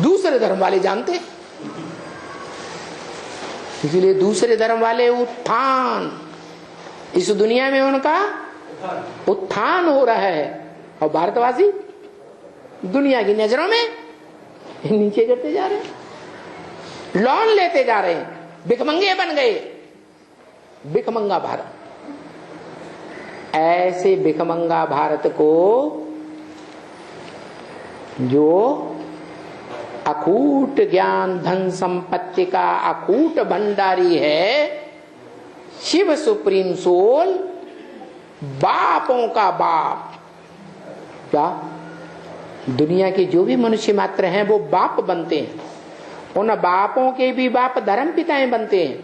दूसरे धर्म वाले जानते, इसलिए दूसरे धर्म वाले उत्थान, इस दुनिया में उनका उत्थान हो रहा है, और भारतवासी दुनिया की नजरों में नीचे गिरते जा रहे हैं, लोन लेते जा रहे हैं, भिखमंगे बन गए। भिखमंगा भारत, ऐसे भिखमंगा भारत को जो अकूट ज्ञान धन संपत्ति का अकूट भंडारी है, शिव सुप्रीम सोल, बापों का बाप। क्या दुनिया के जो भी मनुष्य मात्र हैं वो बाप बनते हैं, उन बापों के भी बाप धर्म पिताएं बनते हैं,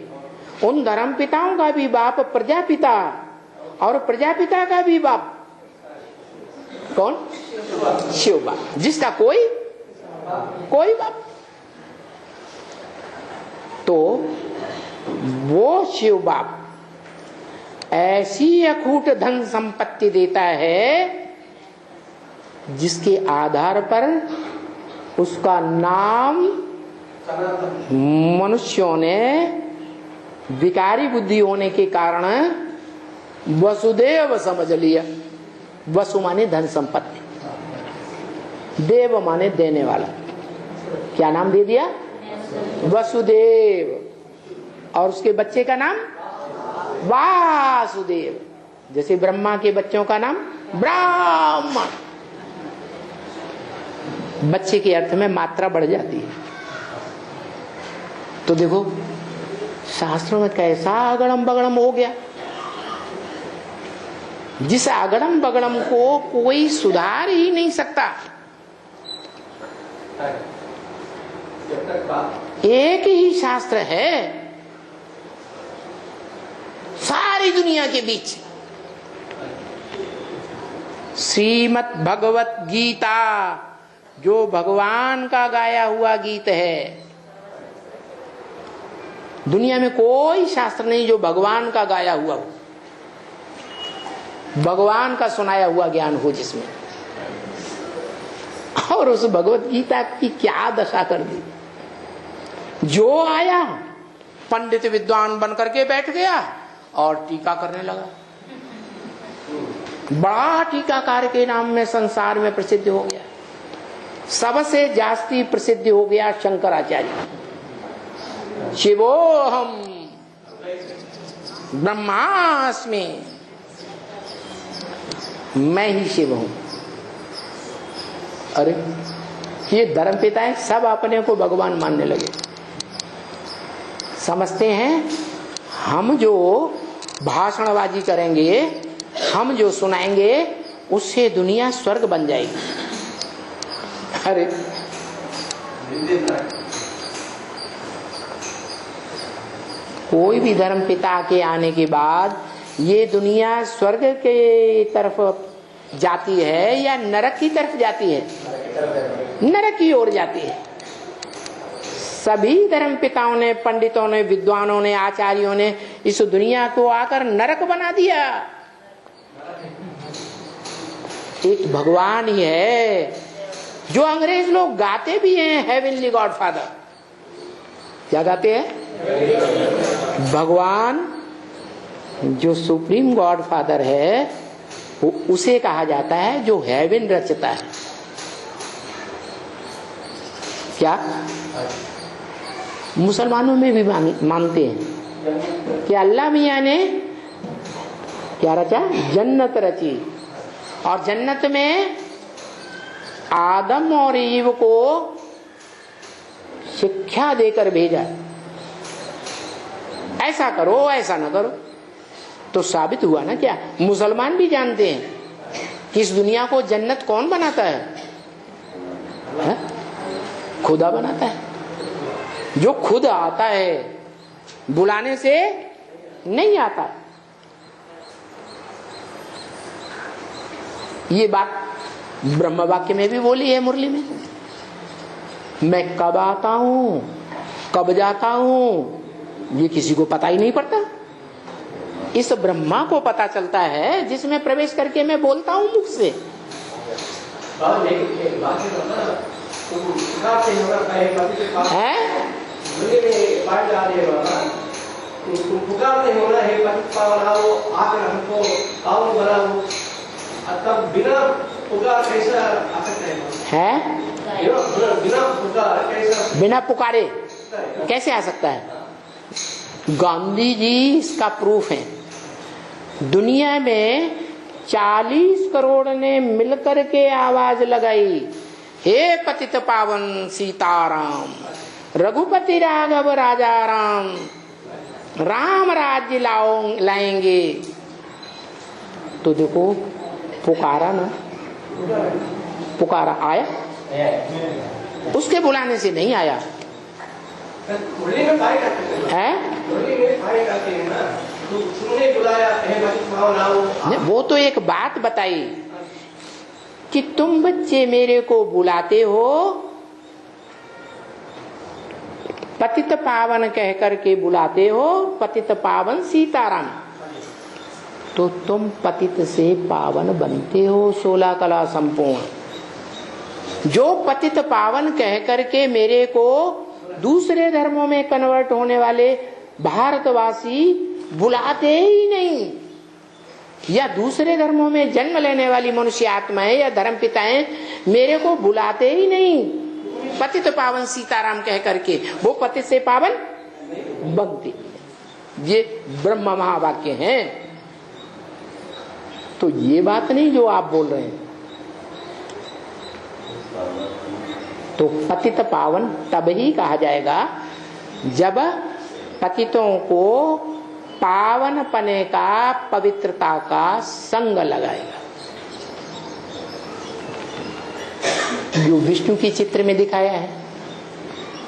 उन धर्म पिताओं का भी बाप प्रजापिता, और प्रजापिता का भी बाप कौन? शिव बाप, जिसका कोई बाप। तो वो शिव बाप ऐसी अखूट धन संपत्ति देता है जिसके आधार पर उसका नाम मनुष्यों ने विकारी बुद्धि होने के कारण वसुदेव समझ लिया। वसु माने धन संपत्ति, देव माने देने वाला। क्या नाम दे दिया? वसुदेव। और उसके बच्चे का नाम वासुदेव। जैसे ब्रह्मा के बच्चों का नाम ब्राह्मण। बच्चे के अर्थ में मात्रा बढ़ जाती है। तो देखो शास्त्रों में कैसा अगड़म बगड़म हो गया, जिस अगड़म बगड़म को कोई सुधार ही नहीं सकता। एक ही शास्त्र है सारी दुनिया के बीच, श्रीमद् भगवत गीता, जो भगवान का गाया हुआ गीत है। दुनिया में कोई शास्त्र नहीं जो भगवान का गाया हुआ हो, भगवान का सुनाया हुआ ज्ञान हो जिसमें। और उस भगवत गीता की क्या दशा कर दी। जो आया पंडित विद्वान बन करके बैठ गया और टीका करने लगा। बड़ा टीकाकार के नाम में संसार में प्रसिद्ध हो गया। सबसे जास्ती प्रसिद्ध हो गया शंकराचार्य। शिवोहम ब्रह्मास्मि, मैं ही शिव हूं। अरे ये धर्म पिता है, सब अपने को भगवान मानने लगे। समझते हैं हम जो भाषणबाजी करेंगे, हम जो सुनाएंगे, उससे दुनिया स्वर्ग बन जाएगी। अरे कोई भी धर्म पिता के आने के बाद ये दुनिया स्वर्ग के तरफ जाती है या नरक की तरफ जाती है? नरक की ओर जाती है। सभी धर्म पिताओं ने, पंडितों ने, विद्वानों ने, आचार्यों ने इस दुनिया को आकर नरक बना दिया। एक भगवान ही है जो अंग्रेज लोग गाते भी हैं, हेवनली गॉडफादर। क्या गाते हैं? भगवान जो सुप्रीम गॉडफादर है, वो उसे कहा जाता है जो हेवन रचता है। क्या मुसलमानों में भी मानते हैं कि अल्लाह मियां ने क्या रचा? जन्नत रची, और जन्नत में आदम और ईव को शिक्षा देकर भेजा, ऐसा करो ऐसा ना करो। तो साबित हुआ ना क्या? मुसलमान भी जानते हैं कि इस दुनिया को जन्नत कौन बनाता है? खुदा बनाता है। जो खुद आता है, बुलाने से नहीं आता। ये बात ब्रह्म वाक्य में भी बोली है मुरली में। मैं कब आता हूं, कब जाता हूं, ये किसी को पता ही नहीं पड़ता। इस ब्रह्मा को पता चलता है जिसमें प्रवेश करके मैं बोलता हूं मुख से। है? बिना पुकार कैसा आ सकता है? बिना पुकारे कैसे आ सकता है? गांधी जी इसका प्रूफ है। दुनिया में 40 करोड़ ने मिलकर के आवाज लगाई, हे पतित पावन सीताराम, रघुपति राघव राजा राम, राम राज्य लाएंगे। तो देखो पुकारा ना, पुकारा, आया? उसके बुलाने से नहीं आया है? वो तो एक बात बताई कि तुम बच्चे मेरे को बुलाते हो, पतित पावन कह करके बुलाते हो, पतित पावन सीताराम, तो तुम पतित से पावन बनते हो 16 कला संपूर्ण। जो पतित पावन कह करके मेरे को दूसरे धर्मों में कन्वर्ट होने वाले भारतवासी बुलाते ही नहीं, या दूसरे धर्मों में जन्म लेने वाली मनुष्य आत्माएं या धर्म पिताएं मेरे को बुलाते ही नहीं पतित पावन सीताराम कह करके, वो पतित से पावन बनते। ये ब्रह्म महावाक्य हैं। तो ये बात नहीं जो आप बोल रहे हैं। तो पतित पावन तब ही कहा जाएगा जब पतितों को पावन पने का, पवित्रता का संग लगाएगा। जो विष्णु के चित्र में दिखाया है,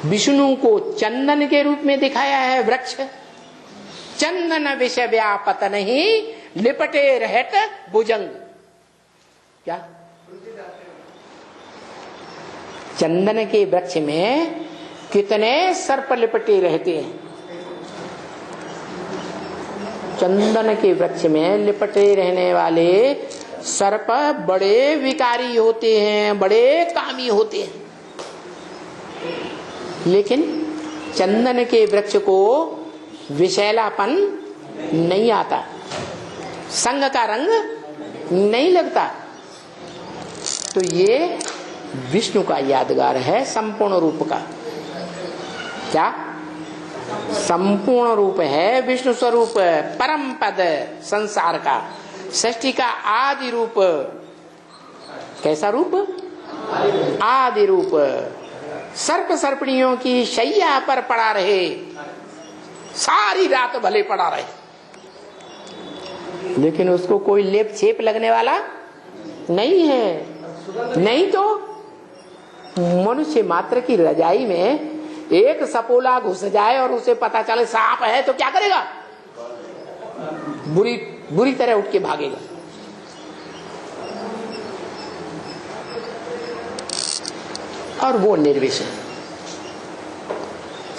विष्णु को चंदन के रूप में दिखाया है वृक्ष, चंदन विष व्यापत नहीं लिपटे रहत भुजंग। क्या चंदन के वृक्ष में कितने सर्प लिपटे रहते हैं? चंदन के वृक्ष में लिपटे रहने वाले सर्प बड़े विकारी होते हैं, बड़े कामी होते हैं, लेकिन चंदन के वृक्ष को विषैलापन नहीं आता, संग का रंग नहीं लगता। तो ये विष्णु का यादगार है संपूर्ण रूप का। क्या संपूर्ण रूप है? विष्णु स्वरूप, परम पद संसार का, सृष्टि का आदि रूप। कैसा रूप? आदि रूप। सर्प सर्पणियों की शैया पर पड़ा रहे, सारी रात भले पड़ा रहे, लेकिन उसको कोई लेप छेप लगने वाला नहीं है। नहीं तो मनुष्य मात्र की रजाई में एक सपोला घुस जाए और उसे पता चले सांप है तो क्या करेगा? बुरी तरह उठ के भागेगा। और वो निर्विष है,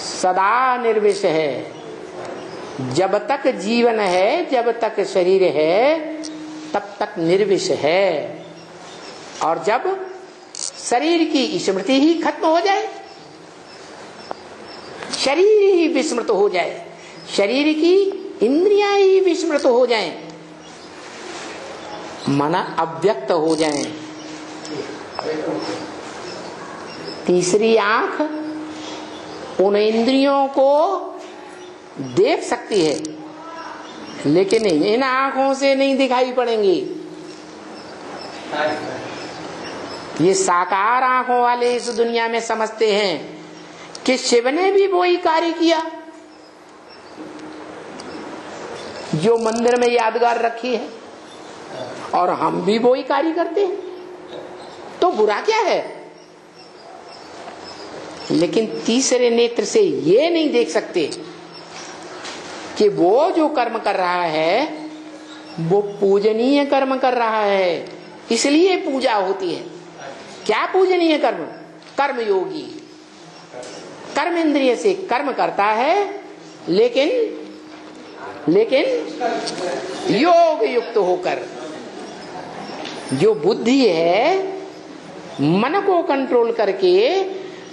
सदा निर्विष है। जब तक जीवन है, जब तक शरीर है, तब तक निर्विष है। और जब शरीर की स्मृति ही खत्म हो जाए, शरीर ही विस्मृत हो जाए, शरीर की इंद्रियां ही विस्मृत हो जाएं, मन अव्यक्त हो जाएं, तीसरी आंख उन इंद्रियों को देख सकती है, लेकिन इन आंखों से नहीं दिखाई पड़ेंगी। ये साकार आंखों वाले इस दुनिया में समझते हैं कि शिव ने भी वही कार्य किया जो मंदिर में यादगार रखी है, और हम भी वही कार्य करते हैं, तो बुरा क्या है? लेकिन तीसरे नेत्र से ये नहीं देख सकते कि वो जो कर्म कर रहा है वो पूजनीय कर्म कर रहा है, इसलिए पूजा होती है। क्या पूजनीय कर्म? कर्म योगी कर्म इंद्रिय से कर्म करता है, लेकिन योग युक्त होकर। जो बुद्धि है मन को कंट्रोल करके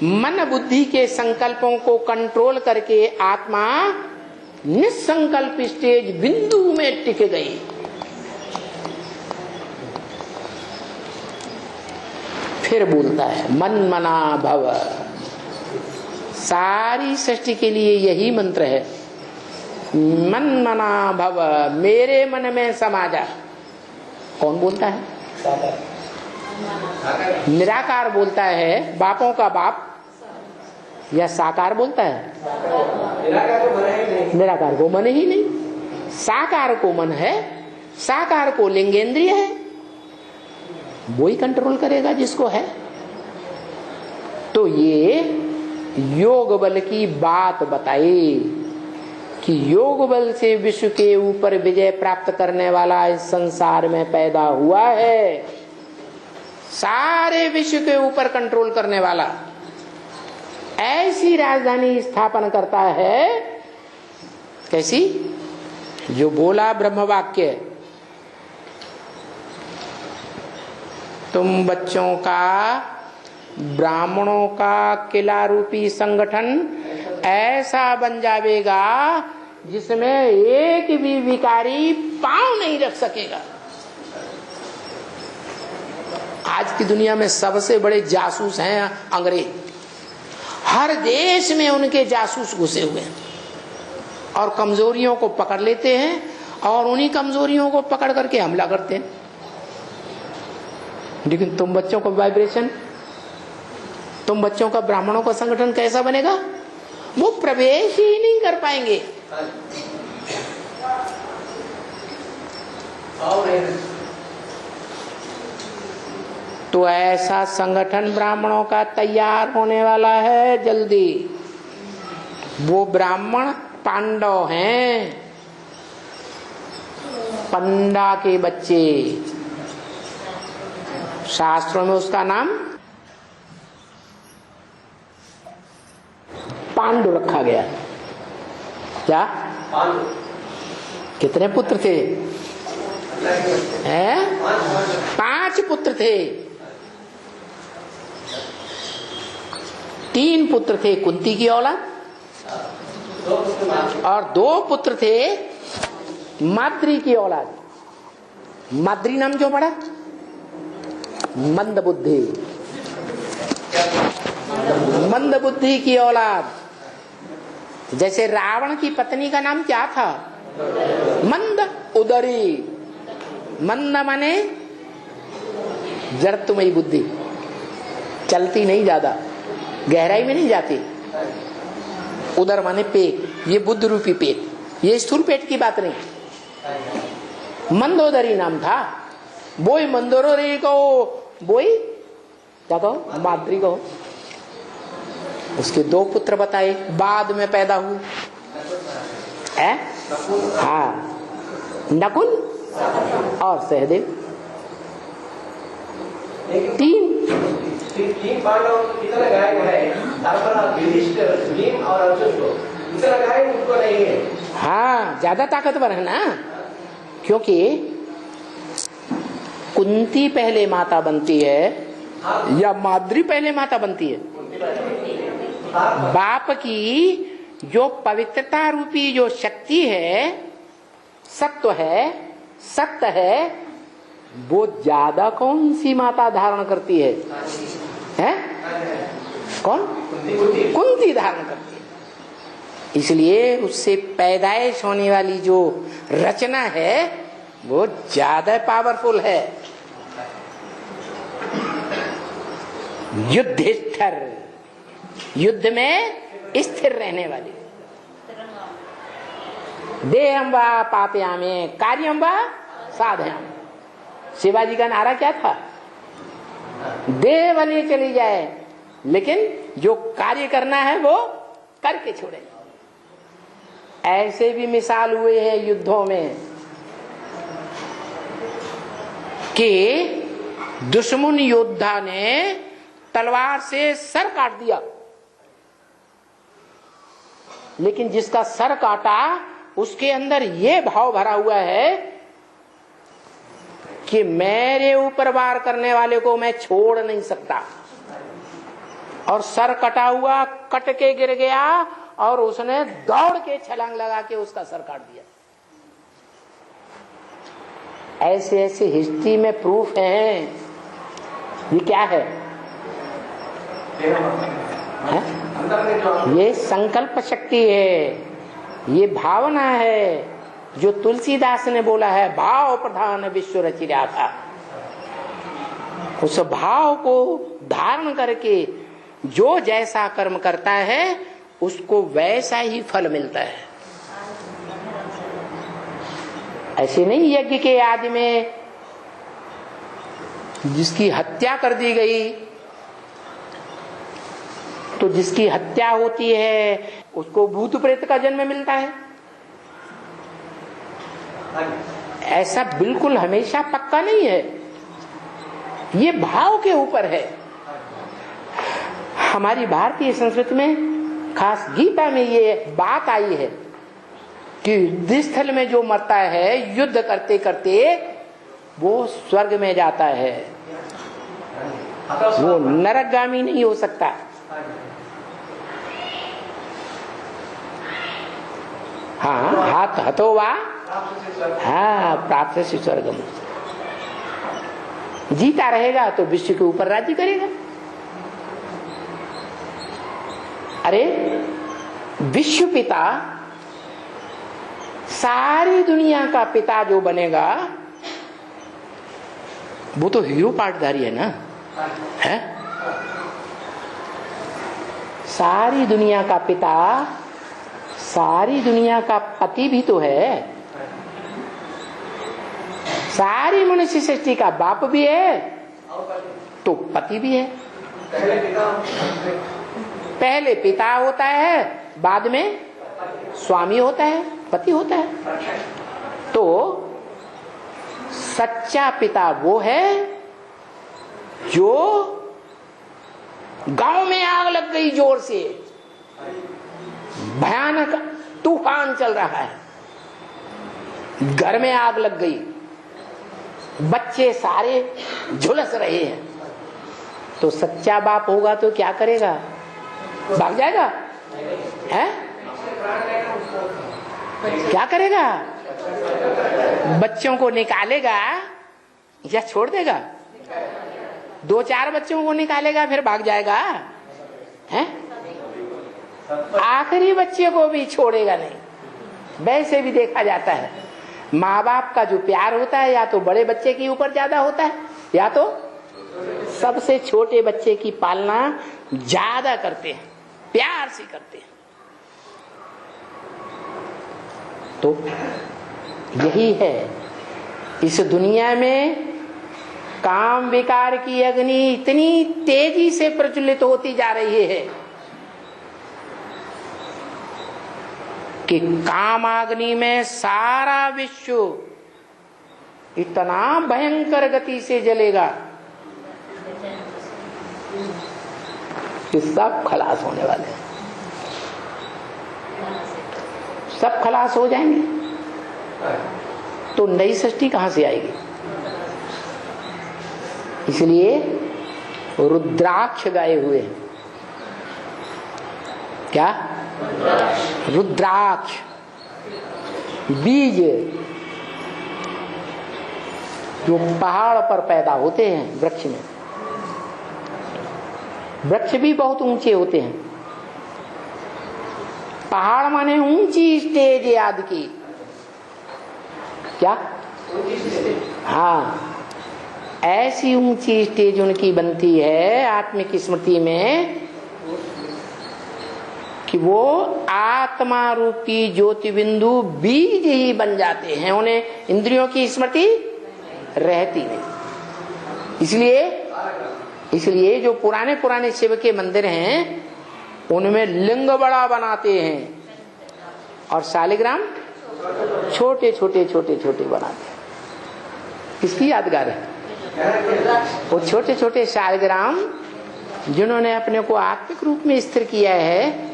मन बुद्धि के संकल्पों को कंट्रोल करके आत्मा निसंकल्प स्टेज बिंदु में टिक गई। फिर बोलता है मन मना भव। सारी सृष्टि के लिए यही मंत्र है, मन मना भव, मेरे मन में समा जा। कौन बोलता है? निराकार बोलता है, बापों का बाप, या साकार बोलता है? निराकार को मन ही नहीं, साकार को मन है, साकार को लिंगेंद्रिय है, वो ही कंट्रोल करेगा जिसको है। तो ये योग बल की बात बताई कि योग बल से विश्व के ऊपर विजय प्राप्त करने वाला इस संसार में पैदा हुआ है, सारे विश्व के ऊपर कंट्रोल करने वाला, ऐसी राजधानी स्थापन करता है। कैसी? जो बोला ब्रह्म वाक्य, तुम बच्चों का ब्राह्मणों का किला रूपी संगठन ऐसा बन जाएगा जिसमें एक भी विकारी पांव नहीं रख सकेगा। आज की दुनिया में सबसे बड़े जासूस हैं अंग्रेज। हर देश में उनके जासूस घुसे हुए हैं और कमजोरियों को पकड़ लेते हैं और उन्हीं कमजोरियों को पकड़ करके हमला करते हैं। लेकिन तुम बच्चों को वाइब्रेशन, तुम बच्चों का ब्राह्मणों का संगठन कैसा बनेगा? वो प्रवेश ही नहीं कर पाएंगे। तो ऐसा संगठन ब्राह्मणों का तैयार होने वाला है जल्दी। वो ब्राह्मण पांडव हैं, पंडा के बच्चे। शास्त्रों में उसका नाम पांडु रखा गया। क्या? कितने पुत्र थे? 5 पुत्र थे। 3 पुत्र थे कुंती की औलाद और 2 पुत्र थे माद्री की औलाद। माद्री नाम क्यों पड़ा? मंद बुद्धि, मंद बुद्धि की औलाद। जैसे रावण की पत्नी का नाम क्या था? मंद उदरी। मंद माने जड़त्वमयी बुद्धि, चलती नहीं, ज्यादा गहराई में नहीं जाती। उदर माने पेट, ये बुद्ध रूपी पेट, ये स्थूल पेट की बात नहीं। मंदोदरी नाम था। बोई मंदोदरी को बोई क्या कहो? माद्री को। उसके 2 पुत्र बताए, बाद में पैदा हुए। हाँ, नकुल और सहदेव। 3 पांडव कितना गाय है, भीम और अर्जुन को इतना गाय उनको नहीं है। हाँ, ज्यादा ताकतवर है ना, क्योंकि कुंती पहले माता बनती है या माद्री पहले माता बनती है? बाप की जो पवित्रता रूपी जो शक्ति है, सत्व है, सत्य है, वो ज्यादा कौन सी माता धारण करती है? हैं? कौन? कुंती धारण करती है। इसलिए उससे पैदाइश होने वाली जो रचना है वो ज्यादा पावरफुल है। युद्धिष्ठिर, युद्ध में स्थिर रहने वाली। देहं वा पापयामे कार्यं वा साधयाम। शिवाजी का नारा क्या था? देह भले चली जाए लेकिन जो कार्य करना है वो करके छोड़े। ऐसे भी मिसाल हुए हैं युद्धों में कि दुश्मन योद्धा ने तलवार से सर काट दिया, लेकिन जिसका सर काटा उसके अंदर ये भाव भरा हुआ है कि मेरे ऊपर वार करने वाले को मैं छोड़ नहीं सकता, और सर कटा हुआ कट के गिर गया और उसने दौड़ के छलांग लगा के उसका सर काट दिया। ऐसे ऐसे हिस्ट्री में प्रूफ हैं। ये क्या है? ये संकल्प शक्ति है, ये भावना है जो तुलसीदास ने बोला है, भाव प्रधान विश्व रचिया था। उस भाव को धारण करके जो जैसा कर्म करता है उसको वैसा ही फल मिलता है। ऐसे नहीं यज्ञ के आदि में जिसकी हत्या कर दी गई तो जिसकी हत्या होती है उसको भूत प्रेत का जन्म मिलता है। ऐसा बिल्कुल हमेशा पक्का नहीं है, ये भाव के ऊपर है। हमारी भारतीय संस्कृति में खास गीता में ये बात आई है कि युद्ध स्थल में जो मरता है युद्ध करते करते वो स्वर्ग में जाता है, वो नरकगामी नहीं हो सकता। हाँ, हाथ हतो वा हाँ प्राप्त से स्वर्गम। जीता रहेगा तो विश्व के ऊपर राज्य करेगा। अरे विश्व पिता, सारी दुनिया का पिता जो बनेगा वो तो हीरो पाटधारी है ना, है? सारी दुनिया का पिता, सारी दुनिया का पति भी तो है, सारी मनुष्य सृष्टि का बाप भी है तो पति भी है। पहले पिता होता है, बाद में स्वामी होता है, पति होता है। तो सच्चा पिता वो है जो गांव में आग लग गई, जोर से भयानक तूफान चल रहा है, घर में आग लग गई, बच्चे सारे झुलस रहे हैं, तो सच्चा बाप होगा तो क्या करेगा? भाग जाएगा? है? क्या करेगा? बच्चों को निकालेगा या छोड़ देगा? 2-4 बच्चों को निकालेगा फिर भाग जाएगा? है? आखिरी बच्चे को भी छोड़ेगा नहीं। वैसे भी देखा जाता है माँ बाप का जो प्यार होता है या तो बड़े बच्चे के ऊपर ज्यादा होता है या तो सबसे छोटे बच्चे की पालना ज्यादा करते हैं, प्यार से करते हैं। तो यही है, इस दुनिया में काम विकार की अग्नि इतनी तेजी से प्रज्वलित होती जा रही है कि कामाग्नि में सारा विश्व इतना भयंकर गति से जलेगा कि सब खलास होने वाले हैं, सब खलास हो जाएंगे। तो नई सृष्टि कहां से आएगी? इसलिए रुद्राक्ष गाए हुए हैं। क्या? रुद्राक्ष बीज जो पहाड़ पर पैदा होते हैं, वृक्ष में। वृक्ष भी बहुत ऊंचे होते हैं, पहाड़ माने ऊंची स्टेज याद की। क्या? हाँ, ऐसी ऊंची स्टेज उनकी बनती है आत्मिक स्मृति में कि वो आत्मा रूपी ज्योति बिंदु बीज ही बन जाते हैं, उन्हें इंद्रियों की स्मृति रहती नहीं। इसलिए जो पुराने पुराने शिव के मंदिर हैं उनमें लिंग बड़ा बनाते हैं और शालिग्राम छोटे छोटे छोटे छोटे बनाते हैं। किसकी यादगार है? वो छोटे छोटे शालिग्राम जिन्होंने अपने को आत्मिक रूप में स्थिर किया है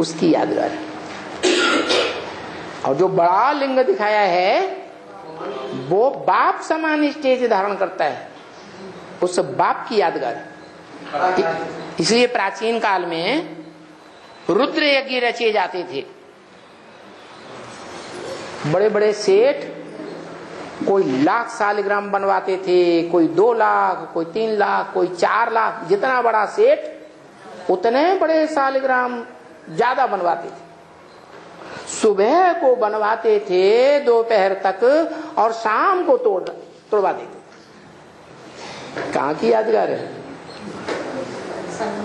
उसकी यादगार है। और जो बड़ा लिंग दिखाया है वो बाप समान स्टेज धारण करता है, उस बाप की यादगार है। इसलिए प्राचीन काल में रुद्र यज्ञ रचे जाते थे। बड़े बड़े सेठ कोई लाख सालिग्राम बनवाते थे, कोई 2 लाख, कोई 3 लाख, कोई 4 लाख। जितना बड़ा सेठ उतने बड़े सालिग्राम ज्यादा बनवाते थे। सुबह को बनवाते थे दोपहर तक और शाम को तोड़वा देते थे। कहाँ की यादगार है?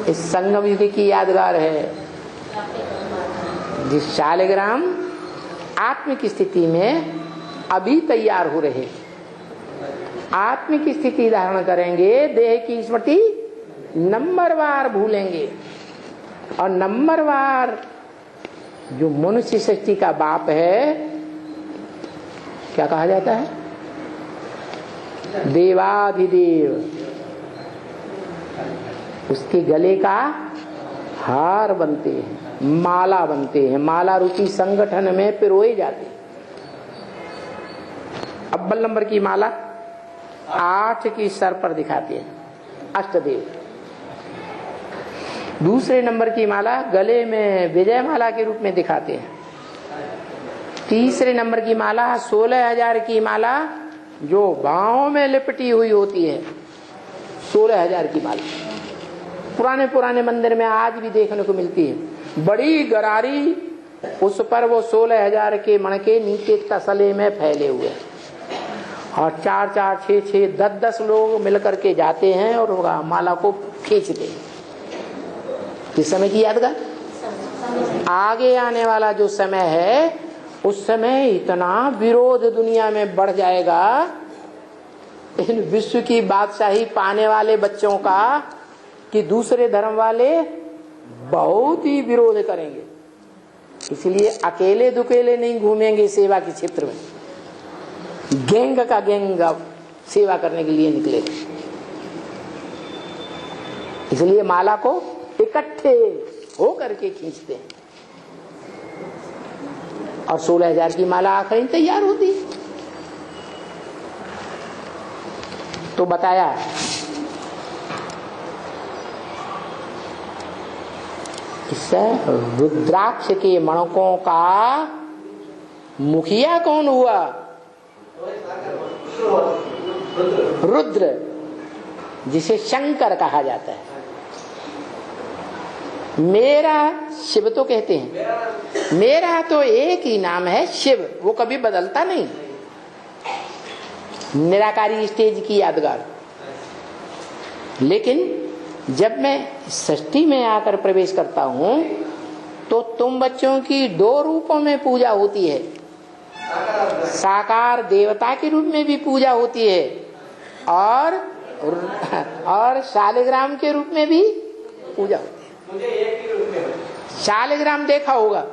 इस संगम युग की यादगार है। जिस शालिग्राम आत्मिक स्थिति में अभी तैयार हो रहे, आत्मिक स्थिति धारण करेंगे, देह की स्मृति नंबरवार भूलेंगे। और नंबरवार जो मनुष्य सृष्टि का बाप है, क्या कहा जाता है? देवाधिदेव। उसके गले का हार बनते हैं, माला बनते हैं, माला रूपी संगठन में पिरोए जाते हैं। अव्वल नंबर की माला 8 की सर पर दिखाते हैं, अष्टदेव। दूसरे नंबर की माला गले में विजय माला के रूप में दिखाते हैं। तीसरे नंबर की माला 16,000 की माला जो बाहों में लिपटी हुई होती है, 16,000 की माला पुराने मंदिर में आज भी देखने को मिलती है। बड़ी गरारी, उस पर वो 16,000 के मणके नीचे तसले में फैले हुए हैं और 4-4, 6-6, 10-10 लोग मिलकर के जाते हैं और माला को खींचते हैं। इस समय की यादगार। आगे आने वाला जो समय है, उस समय इतना विरोध दुनिया में बढ़ जाएगा इन विश्व की बादशाही पाने वाले बच्चों का कि दूसरे धर्म वाले बहुत ही विरोध करेंगे। इसलिए अकेले दुकेले नहीं घूमेंगे सेवा के क्षेत्र में, गैंग का गैंग सेवा करने के लिए निकले। इसलिए माला को इकट्ठे हो करके खींचते हैं और 16,000 की माला आखिर तैयार होती। तो बताया इससे रुद्राक्ष के मणकों का मुखिया कौन हुआ? रुद्र, जिसे शंकर कहा जाता है। मेरा शिव तो कहते हैं, मेरा तो एक ही नाम है शिव, वो कभी बदलता नहीं। निराकारी स्टेज की यादगार। लेकिन जब मैं सृष्टि में आकर प्रवेश करता हूं तो तुम बच्चों की 2 रूपों में पूजा होती है। साकार देवता के रूप में भी पूजा होती है और शालिग्राम के रूप में भी पूजा होती है। मुझे एक ही रूप में शालिग्राम देखा होगा,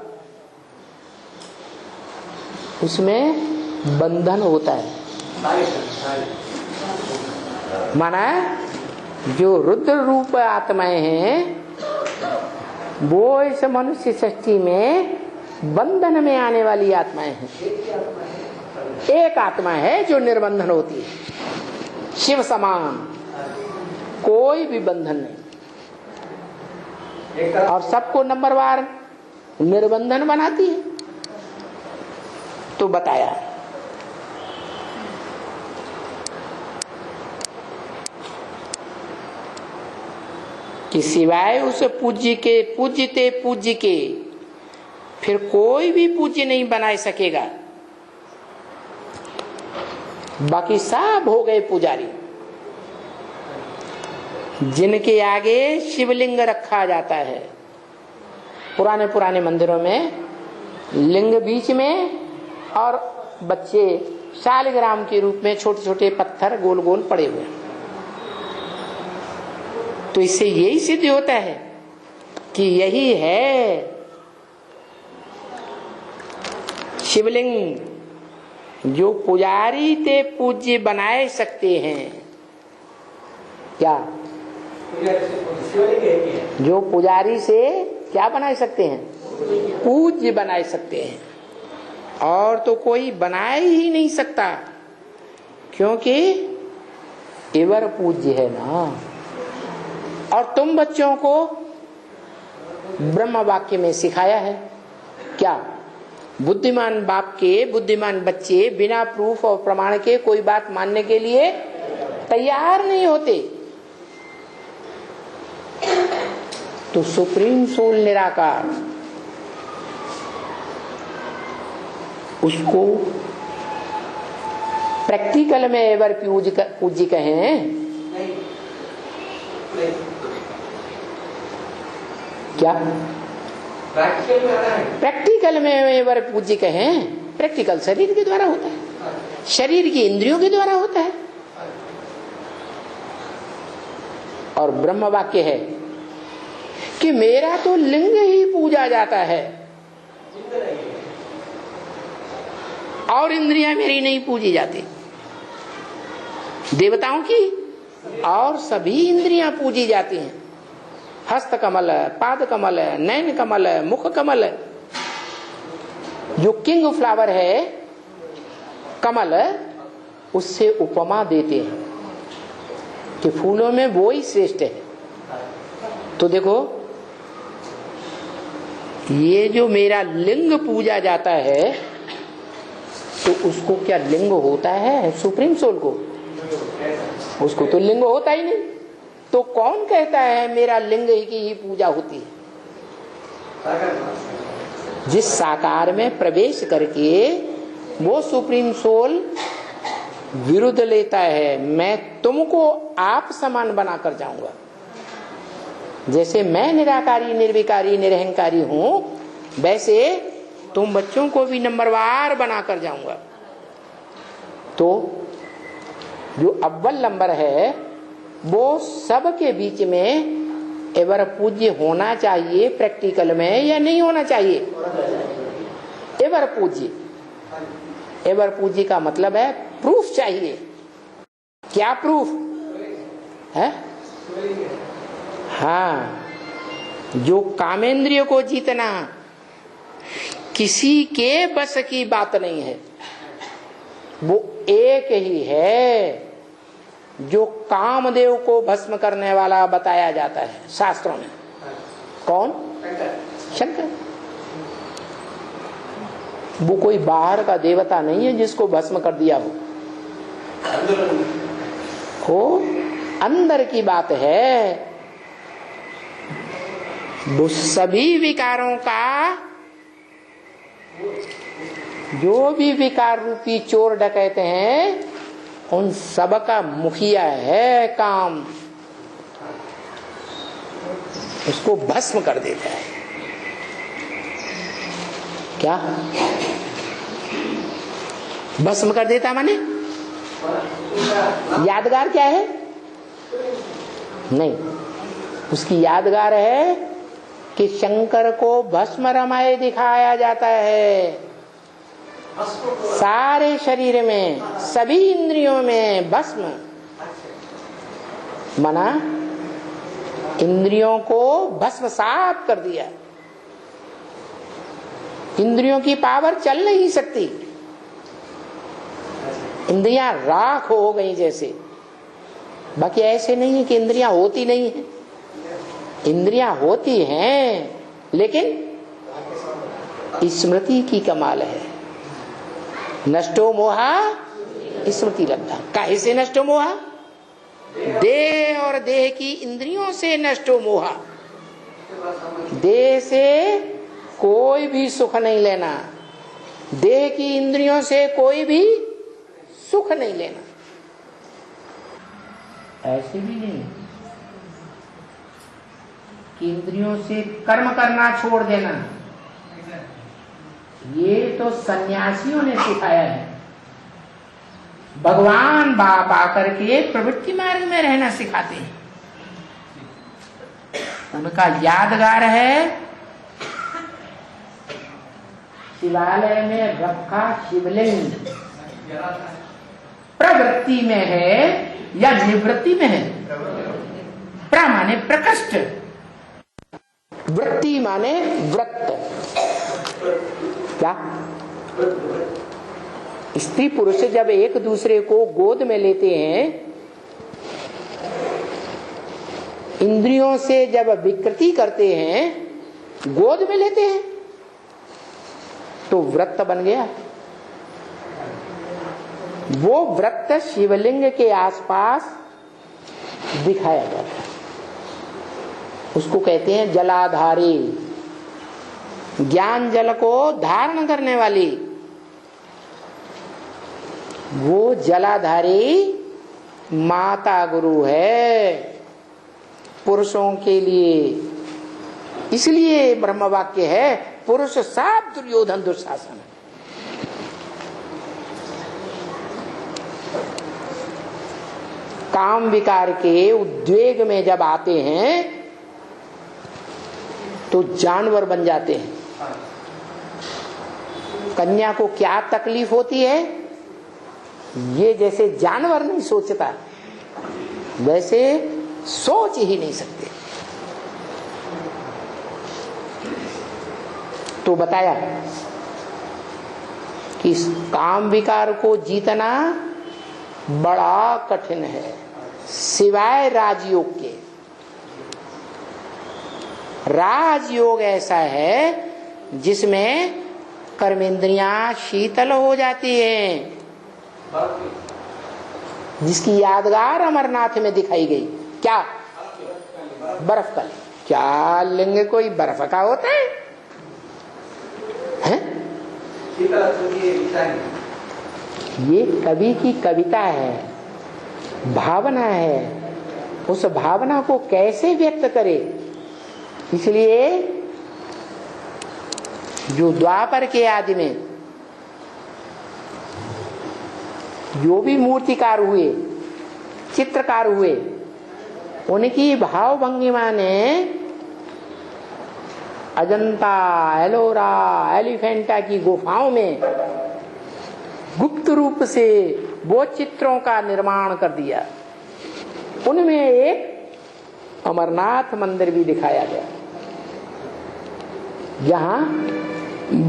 उसमें बंधन होता है। माना जो रुद्र रूप आत्माएं हैं वो इस मनुष्य सृष्टि में बंधन में आने वाली आत्माएं हैं। एक आत्मा है जो निर्बंधन होती है, शिव समान, कोई भी बंधन नहीं, और सबको नंबरवार निर्बंधन बनाती है। तो बताया कि सिवाय उस पूज्य के, पूज्यते पूज्य के फिर कोई भी पूज्य नहीं बना सकेगा। बाकी सब हो गए पुजारी, जिनके आगे शिवलिंग रखा जाता है। पुराने मंदिरों में लिंग बीच में और बच्चे शालिग्राम के रूप में छोटे छोटे पत्थर गोल गोल पड़े हुए। तो इससे यही सिद्ध होता है कि यही है शिवलिंग, जो पुजारी ते पूज्य बनाए सकते हैं। क्या जो पुजारी से क्या बना सकते हैं? पूज्य बना सकते हैं, और तो कोई बना ही नहीं सकता, क्योंकि इवर पूज्य है ना। और तुम बच्चों को ब्रह्म वाक्य में सिखाया है। क्या बुद्धिमान बाप के बुद्धिमान बच्चे बिना प्रूफ और प्रमाण के कोई बात मानने के लिए तैयार नहीं होते। तो सुप्रीम सोल निराकार, उसको प्रैक्टिकल में एवर पूज्य कहें क्या? प्रैक्टिकल में एवर पूज्य कहें। प्रैक्टिकल शरीर के द्वारा होता है, शरीर की इंद्रियों के द्वारा होता है। और ब्रह्म वाक्य है कि मेरा तो लिंग ही पूजा जाता है और इंद्रियां मेरी नहीं पूजी जाती। देवताओं की और सभी इंद्रियां पूजी जाती हैं। हस्त कमल, पाद कमल, नैन कमल, मुख कमल, जो किंग फ्लावर है कमल, उससे उपमा देते हैं कि फूलों में वो ही श्रेष्ठ है। तो देखो, ये जो मेरा लिंग पूजा जाता है, तो उसको क्या लिंग होता है? सुप्रीम सोल को उसको तो लिंग होता ही नहीं। तो कौन कहता है मेरा लिंग की ही पूजा होती है? जिस साकार में प्रवेश करके वो सुप्रीम सोल विरुद्ध लेता है, मैं तुमको आप समान बनाकर जाऊंगा। जैसे मैं निराकारी, निर्विकारी, निरहंकारी हूं, वैसे तुम बच्चों को भी नंबरवार बनाकर जाऊंगा। तो जो अव्वल नंबर है वो सबके बीच में एवर पूज्य होना चाहिए। प्रैक्टिकल में या नहीं होना चाहिए? एवर पूज्य। एवर पूज्य का मतलब है प्रूफ चाहिए। क्या प्रूफ है? हाँ, जो कामेंद्रिय को जीतना किसी के बस की बात नहीं है। वो एक ही है जो कामदेव को भस्म करने वाला बताया जाता है शास्त्रों में। कौन? शंकर। वो कोई बाहर का देवता नहीं है जिसको भस्म कर दिया हो अंदर की बात है। वो सभी विकारों का, जो भी विकार रूपी चोर डकैते हैं, उन सब का मुखिया है काम। उसको भस्म कर देता है। क्या भस्म कर देता माने? यादगार क्या है? नहीं, उसकी यादगार है कि शंकर को भस्म रमाए दिखाया जाता है। सारे शरीर में, सभी इंद्रियों में भस्म। मना इंद्रियों को भस्म साफ कर दिया। इंद्रियों की पावर चल नहीं सकती। इंद्रियां राख हो गई जैसे। बाकी ऐसे नहीं है कि इंद्रियां होती नहीं है। इंद्रियां होती हैं, लेकिन स्मृति की कमाल है। नष्टो मोहा स्मृति लब्धा। काहे से नष्टो मोहा? देह और देह की इंद्रियों से नष्टो मोहा। देह से कोई भी सुख नहीं लेना, देह की इंद्रियों से कोई भी सुख नहीं लेना। ऐसे भी नहीं कि इंद्रियों से कर्म करना छोड़ देना। ये तो सन्यासियों ने सिखाया है। भगवान बाप आकर के प्रवृत्ति मार्ग में रहना सिखाते हैं। उनका यादगार है शिवालय में रखा शिवलिंग प्रवृत्ति में है या निवृत्ति में है? प्र माने प्रकृष्ट, वृत्ति माने व्रत। क्या? स्त्री पुरुष जब एक दूसरे को गोद में लेते हैं, इंद्रियों से जब विकृति करते हैं, गोद में लेते हैं, तो व्रत बन गया। वो व्रत शिवलिंग के आसपास दिखाया जाता है, उसको कहते हैं जलाधारी। ज्ञान जल को धारण करने वाली वो जलाधारी माता गुरु है पुरुषों के लिए। इसलिए ब्रह्म वाक्य है, पुरुष सब दुर्योधन दुशासन। काम विकार के उद्वेग में जब आते हैं तो जानवर बन जाते हैं। कन्या को क्या तकलीफ होती है, ये जैसे जानवर नहीं सोचता, वैसे सोच ही नहीं सकते। तो बताया कि इस काम विकार को जीतना बड़ा कठिन है, सिवाय राजयोग के। राजयोग ऐसा है जिसमें कर्मेंद्रियां शीतल हो जाती हैं, जिसकी यादगार अमरनाथ में दिखाई गई। क्या? बर्फ का लिंग। क्या लिंग कोई बर्फ का होता है? ये कवि की कविता है, भावना है। उस भावना को कैसे व्यक्त करे, इसलिए जो द्वापर के आदि में जो भी मूर्तिकार हुए, चित्रकार हुए, उनकी भाव भंगिमा ने अजंता, एलोरा, एलिफेंटा की गुफाओं में गुप्त रूप से वो चित्रों का निर्माण कर दिया। उनमें एक अमरनाथ मंदिर भी दिखाया गया, जहां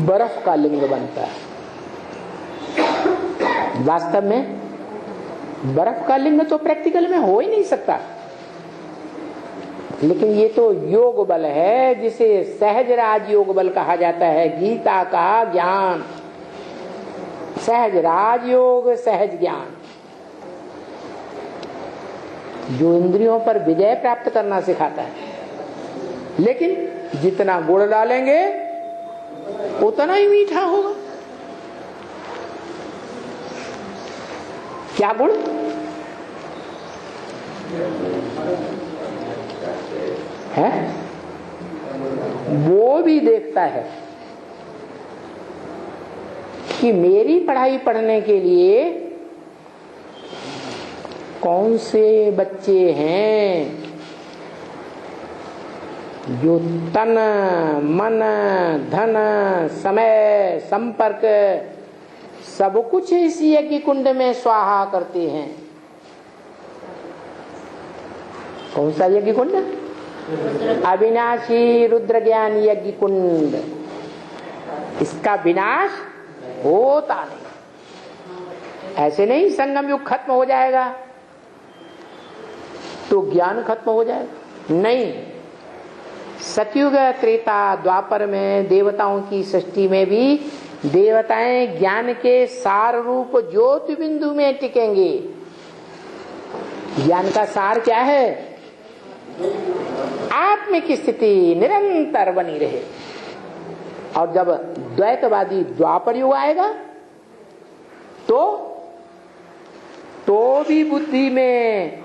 बर्फ का लिंग बनता है। वास्तव में बर्फ का लिंग तो प्रैक्टिकल में हो ही नहीं सकता, लेकिन ये तो योग बल है, जिसे सहज राज योग बल कहा जाता है। गीता का ज्ञान, सहज राज योग, सहज ज्ञान, जो इंद्रियों पर विजय प्राप्त करना सिखाता है। लेकिन जितना गुड़ डालेंगे उतना ही मीठा होगा। क्या गुड़? है वो भी देखता है कि मेरी पढ़ाई पढ़ने के लिए कौन से बच्चे हैं जो तन, मन, धन, समय, संपर्क सब कुछ इस यज्ञ कुंड में स्वाहा करते हैं। कौन सा यज्ञ कुंड? अविनाशी रुद्र ज्ञान यज्ञ कुंड। इसका विनाश होता नहीं। ऐसे नहीं संगम युग खत्म हो जाएगा तो ज्ञान खत्म हो जाएगा, नहीं। सतयुग, त्रेता, द्वापर में देवताओं की सृष्टि में भी देवताएं ज्ञान के सार रूप ज्योति बिंदु में टिकेंगे। ज्ञान का सार क्या है? आत्मिक स्थिति निरंतर बनी रहे। और जब द्वैतवादी द्वापर युग आएगा तो भी बुद्धि में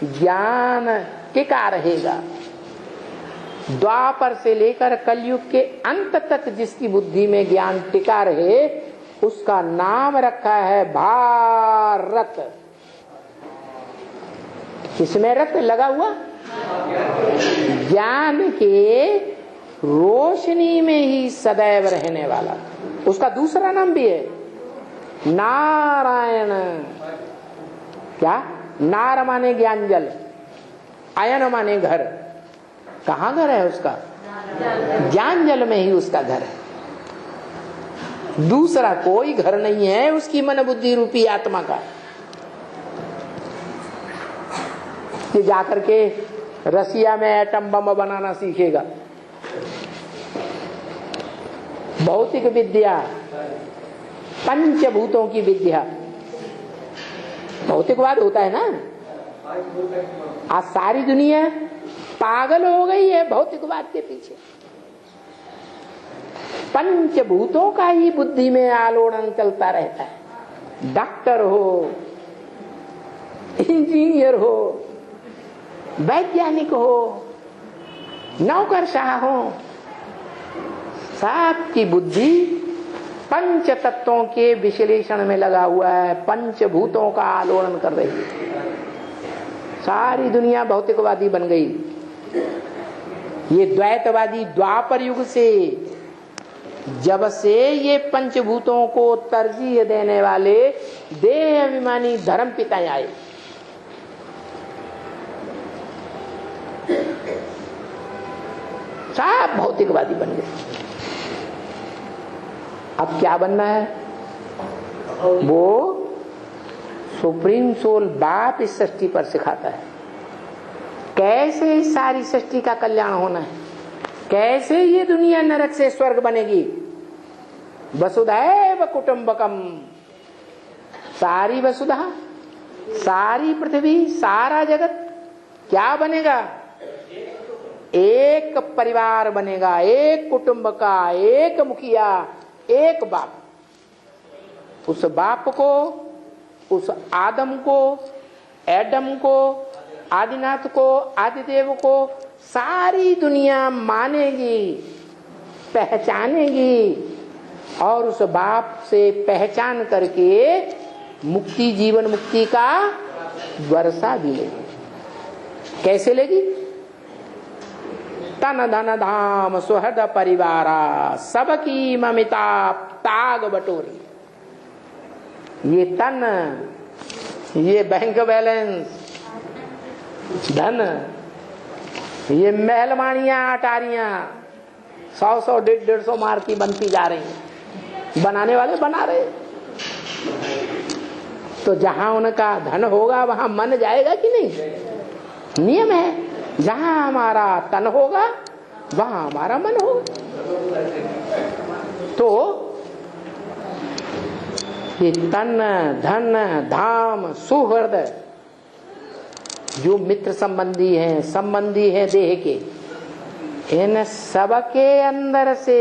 ज्ञान टिका रहेगा। द्वापर से लेकर कलयुग के अंत तक जिसकी बुद्धि में ज्ञान टिका रहे, उसका नाम रखा है भारत। किसमें रत लगा हुआ? ज्ञान के रोशनी में ही सदैव रहने वाला। उसका दूसरा नाम भी है नारायण। क्या? नार माने ज्ञान जल, आयन माने घर। कहाँ घर है उसका? ज्ञान जल में ही उसका घर है। दूसरा कोई घर नहीं है उसकी मन बुद्धि रूपी आत्मा का, कि जाकर के रसिया में एटम बम बनाना सीखेगा। भौतिक विद्या, पंचभूतों की विद्या, भौतिकवाद होता है ना। आज सारी दुनिया पागल हो गई है भौतिकवाद के पीछे। पंचभूतों का ही बुद्धि में आलोड़न चलता रहता है। डॉक्टर हो, इंजीनियर हो, वैज्ञानिक हो, नौकरशाह हो, सबकी बुद्धि पंच तत्वों के विश्लेषण में लगा हुआ है, पंचभूतों का आलोड़न कर रही है। सारी दुनिया भौतिकवादी बन गई। ये द्वैतवादी द्वापर युग से, जब से ये पंचभूतों को तरजीह देने वाले देह अभिमानी धर्म पिता आए, सब भौतिकवादी बन गए। अब क्या बनना है? वो सुप्रीम सोल बाप इस सृष्टि पर सिखाता है कैसे इस सारी सृष्टि का कल्याण होना है, कैसे ये दुनिया नरक से स्वर्ग बनेगी। वसुधैव कुटुंबकम, सारी वसुधा, सारी पृथ्वी, सारा जगत क्या बनेगा? एक परिवार बनेगा, एक कुटुंब का, एक मुखिया, एक बाप। उस बाप को, उस आदम को, एडम को, आदिनाथ को, आदिदेव को सारी दुनिया मानेगी, पहचानेगी और उस बाप से पहचान करके मुक्ति, जीवन मुक्ति का वर्षा भी लेगी। कैसे लेगी? तन धन धाम सुहृद परिवारा, सबकी ममिता ताग बटोरी। ये तन, ये बैंक बैलेंस, धन, ये महलमानियां, अटारियां 100-100, 150-150 मार्क की बनती जा रही हैं। बनाने वाले बना रहे। तो जहां उनका धन होगा वहां मन जाएगा कि नहीं? नियम है, जहां हमारा तन होगा वहां हमारा मन होगा। तो ये तन, धन, धाम, सुहृद जो मित्र संबंधी हैं, संबंधी है देह के, इन सबके अंदर से